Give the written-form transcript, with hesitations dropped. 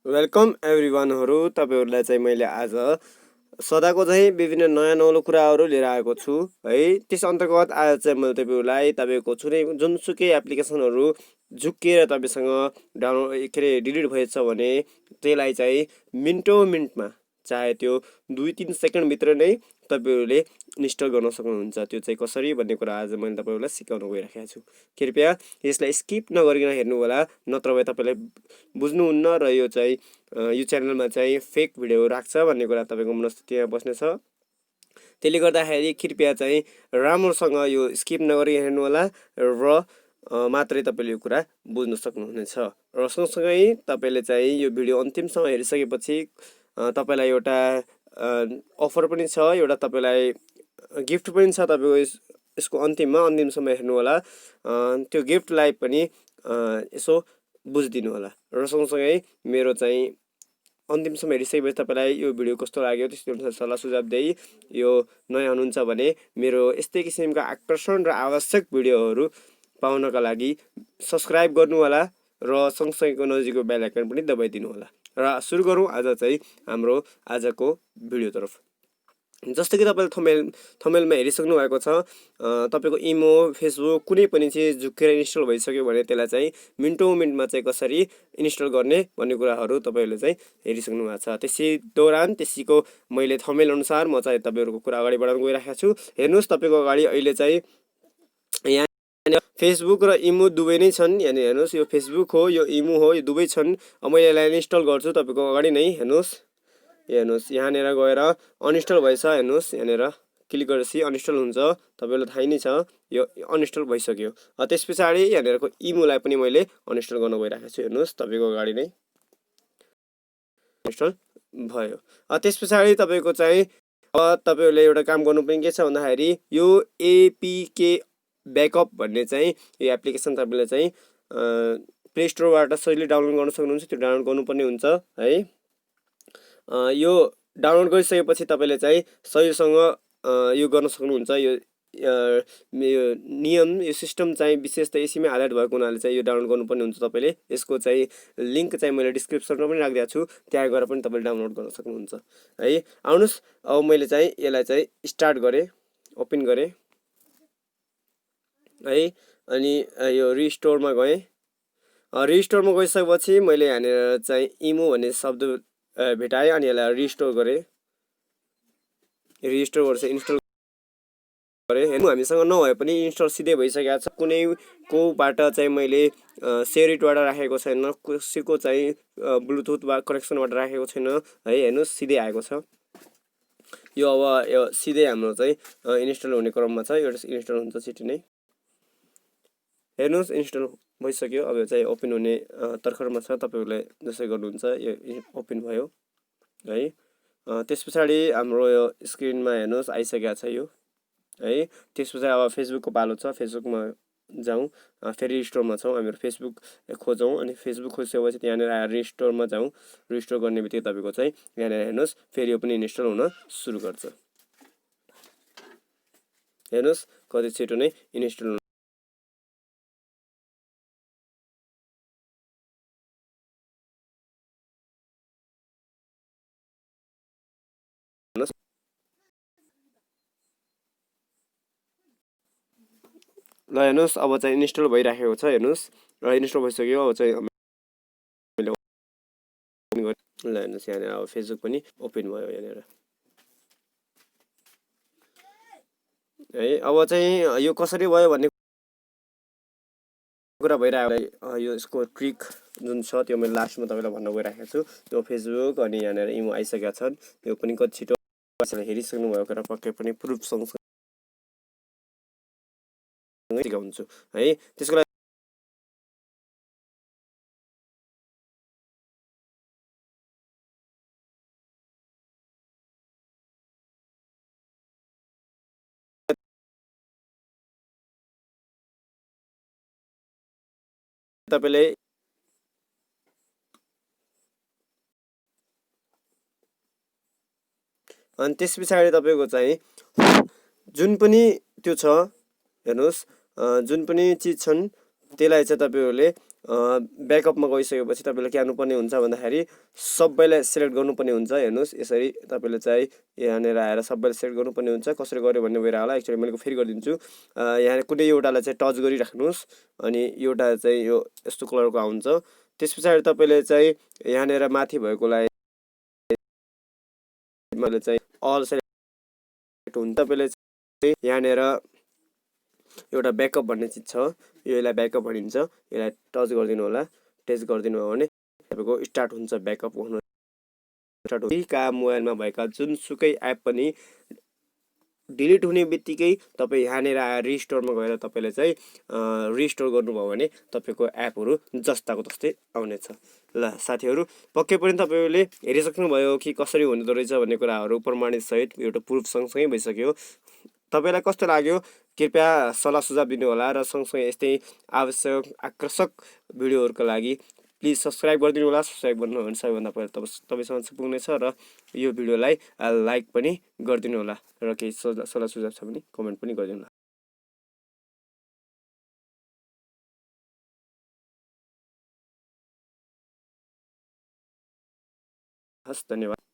Welcome एभ्रिवानहरु तपाईहरुलाई चाहिँ मैले आज सदाको चाहिँ विभिन्न नयाँ नौलो कुराहरु लिएर आएको छु है। त्यस अन्तर्गत आज चाहिँ मैले तपाईहरुलाई तपाईको जुनसुकै एप्लिकेसनहरु झुक्किएर तपाईसँग डाउनलोड डिलिट भएछ भने त्यसलाई चाहिँ मिन्टमा चाहे त्यो 2-3 सेकेन्ड भित्र नै तपाईहरुले इन्स्टल गर्न सक्नुहुन्छ। त्यो चाहिँ कसरी भन्ने कुरा आज मैले तपाईहरुलाई सिकाउन गइराखेको छु। कृपया यसलाई स्किप नगरिकन हेर्नु होला, नत्र भए तपाईले बुझ्नुहुन्न र यो चाहिँ यो च्यानलमा चाहिँ फेक भिडियो राख्छ भन्ने कुरा तपाईको मनस्थितिमा बस्नेछ। त्यसले गर्दाखेरि कृपया चाहिँ राम्रोसँग यो स्किप नगरी हेर्नु होला र मात्रै तपाईले यो कुरा बुझ्न सक्नुहुनेछ। र सँगसँगै तपाईले चाहिँ यो भिडियो अन्तिमसम्म हेरिसकेपछि तपाईलाई एउटा अफर पनि छ, एउटा तपाईलाई गिफ्ट पनि छ। तपाईको यसको अन्तिमसम्म हेर्नु होला, त्यो गिफ्टलाई पनि यसो बुझिदिनु होला। र सँगसँगै मेरो चाहिँ अन्तिमसम्म हेरिसकेपछि तपाईलाई यो भिडियो कस्तो लाग्यो त्यस्तो अनुसार सल्लाह सुझाव दिई यो नयाँ हुनुहुन्छ भने मेरो यस्तै किसिमका आकर्षण र आवश्यक भिडियोहरू पाउनका लागि सब्स्क्राइब गर्नु होला र सँगसँगैको नजिकको बेल आइकन पनि दबाइदिनु होला। र सुरु गरौँ आज चाहिँ हाम्रो आजको भिडियो तर्फ। जस्तो कि तपाईले थम्बनेलमा हेरिसक्नु भएको छ, तपाईको इमो फेसबुक कुनै पनि चिज झुक्केर इन्स्टल भइसक्यो भने त्यसलाई चाहिँ मिन्टमा चाहिँ कसरी इन्स्टल गर्ने भन्ने कुराहरू तपाईहरुले चाहिँ हेरिसक्नु भएको छ। त्यसै दौरान त्यसैको मैले थम्बनेल अनुसार म चाहिँ तपाईहरुको कुरा अगाडि बढाउन गइराखेको छु। हेर्नुस्, तपाईको अगाडि अहिले चाहिँ यहाँ फेसबुक र इमो दुवै नै छन्। यानी हेर्नुस्, यो फेसबुक हो, यो इमो हो, यो दुवै छन्। मैले यसलाई इन्स्टल गर्छु तपाईको अगाडि नै। हेर्नुस् यहाँनिर गएर अनइन्स्टल भएछ। हेर्नुस् यहाँनिर क्लिक गरेपछि अनइन्स्टल हुन्छ, तपाईलाई थाहै नै छ यो अनइन्स्टल भइसक्यो। त्यसपछि यहाँनिरको इमोलाई पनि मैले अनइन्स्टल गर्न गइराखेको छु। हेर्नुस् तपाईको अगाडि नै इन्स्टल भयो। त्यसपछि तपाईको चाहिँ अब तपाईहरुले एउटा काम गर्नुपर्ने के छ भन्दाखेरि यो एपीके ब्याकअप भन्ने चाहिँ यो एप्लिकेसन तपाईले चाहिँ प्ले स्टोरबाट सजिलै डाउनलोड गर्न सक्नुहुन्छ। त्यो डाउनलोड गर्नुपर्ने हुन्छ है। यो डाउनलोड गरिसकेपछि तपाईले चाहिँ सहीसँग यो गर्न सक्नुहुन्छ। यो नियम, यो सिस्टम चाहिँ विशेष त यसैमै हाइलाइट भएको हुनाले चाहिँ यो डाउनलोड गर्नुपर्ने हुन्छ। तपाईले यसको चाहिँ लिंक चाहिँ मैले डिस्क्रिप्सनमा पनि राखिदिएको छु, त्यहाँ गएर पनि तपाईले डाउनलोड गर्न सक्नुहुन्छ है। आउनुस्, अब मैले चाहिँ यसलाई चाहिँ स्टार्ट गरे, ओपन गरे है। अनि यो रिस्टोरमा गए। रिस्टोरमा गइसकेपछि मैले यहाँनिर चाहिँ इमो भन्ने शब्द भेटाएँ अनि यसलाई रिस्टोर गरे। रिस्टोर गरेर इन्स्टल गरे। हेर्नु, हामीसँग नभए पनि इन्स्टल सिधै भइसकेको छ। कुनै कोबाट चाहिँ मैले सेरिटबाट राखेको छैन, कसैको चाहिँ ब्लुटुथ वा कनेक्सनबाट राखेको छैन है। हेर्नुस्, सिधै आएको छ यो। अब यो सिधै हाम्रो चाहिँ इन्स्टल हुने क्रममा छ। यो इन्स्टल हुन्छ छिटै नै। हेर्नुस्, इन्स्टल भइसक्यो। अब यो चाहिँ ओपन हुने तर्खरमा छ। तपाईहरुले जसरी गर्नुहुन्छ यो ओपन भयो है। त्यसपछि हाम्रो यो स्क्रिनमा हेर्नुस् आइसकेको छ यो है। त्यसपछि अब फेसबुकको पालो छ। फेसबुकमा जाउँ, फेरि रिस्टोरमा छौँ। हामीहरू फेसबुक खोजौँ अनि फेसबुक खोजिसकेपछि त्यहाँनिर आएर रिस्टोरमा जाउँ। रिस्टोर गर्ने बित्तिकै तपाईको चाहिँ यहाँनिर हेर्नुस् फेरि यो पनि इन्स्टल हुन सुरु गर्छ। हेर्नुस् कति छिटो नै इन्स्टल ल। हेर्नुस् अब चाहिँ इन्स्टल भइराखेको छ। हेर्नुस् र इन्स्टल भइसक्यो। अब चाहिँ मैले ओपन गरेँ। ल हेर्नुस् यहाँनिर अब फेसबुक पनि ओपन भयो यहाँनिर है। अब चाहिँ यो कसरी भयो भन्ने कुरा भइरहेको, यो यसको ट्रिक जुन छ त्यो मैले लास्टमा तपाईलाई भन्न गइराखेको छु। त्यो फेसबुक अनि यहाँनिर इमो आइसकेका छन्। यो पनि कति छिटो हेरिसक्नु भएको कुरा पक्कै पनि प्रुफ सँगसँगै सिकाउँछु है। त्यसको लागि तपाईले अनि त्यसपछि तपाईको चाहिँ जुन पनि त्यो छ, हेर्नुस् जुन पनि चिज छन् त्यसलाई चाहिँ तपाईहरुले ब्याकअपमा गइसकेपछि तपाईँले के गर्नुपर्ने हुन्छ भन्दाखेरि सबैलाई सिलेक्ट गर्नुपर्ने हुन्छ। हेर्नुहोस् यसरी तपाईँले चाहिँ यहाँनिर आएर सबैलाई सिलेक्ट गर्नुपर्ने हुन्छ। कसरी गर्यो भन्ने भइरहेको होला, एक्चुअली मैले फेरि गरिदिन्छु। यहाँ कुनै एउटालाई चाहिँ टच गरिराख्नुहोस् अनि एउटा चाहिँ यो यस्तो कलरको आउँछ। त्यस पछाडि तपाईँले चाहिँ यहाँनिर माथि भएकोलाई मैले चाहिँ अल सेलेक्ट हुन्छ। तपाईँले चाहिँ यहाँनिर एउटा ब्याकअप भन्ने चिज छ, यसलाई ब्याकअप भनिन्छ। यसलाई टच गरिदिनु होला। टच गरिदिनु हो भने तपाईँको स्टार्ट हुन्छ, ब्याकअप हुनु स्टार्ट हुन्छ। मोबाइलमा भएका जुनसुकै एप पनि डिलिट हुने बित्तिकै तपाईँ यहाँनिर आएर रिस्टोरमा गएर तपाईँले चाहिँ रिस्टोर गर्नुभयो भने तपाईँको एपहरू जस्ताको तस्तै आउनेछ। ल साथीहरू, पक्कै पनि तपाईँहरूले हेरिसक्नुभयो कि कसरी हुँदो रहेछ भन्ने कुराहरू प्रमाणित सहित एउटा प्रुफ सँगसँगै भइसक्यो। तपाईँलाई कस्तो लाग्यो कृपया सल्लाह सुझाव दिनुहोला र सँगसँगै यस्तै आवश्यक आकर्षक भिडियोहरूका लागि प्लिज सब्सक्राइब गरिदिनु होला। सब्सक्राइब गर्नु भने सबैभन्दा पहिला तपाईँसँग पुग्नेछ र यो भिडियोलाई लाइक पनि गरिदिनु होला र केही सल्लाह सुझाव छ भने कमेन्ट पनि गरिदिनु होला। हस्, धन्यवाद।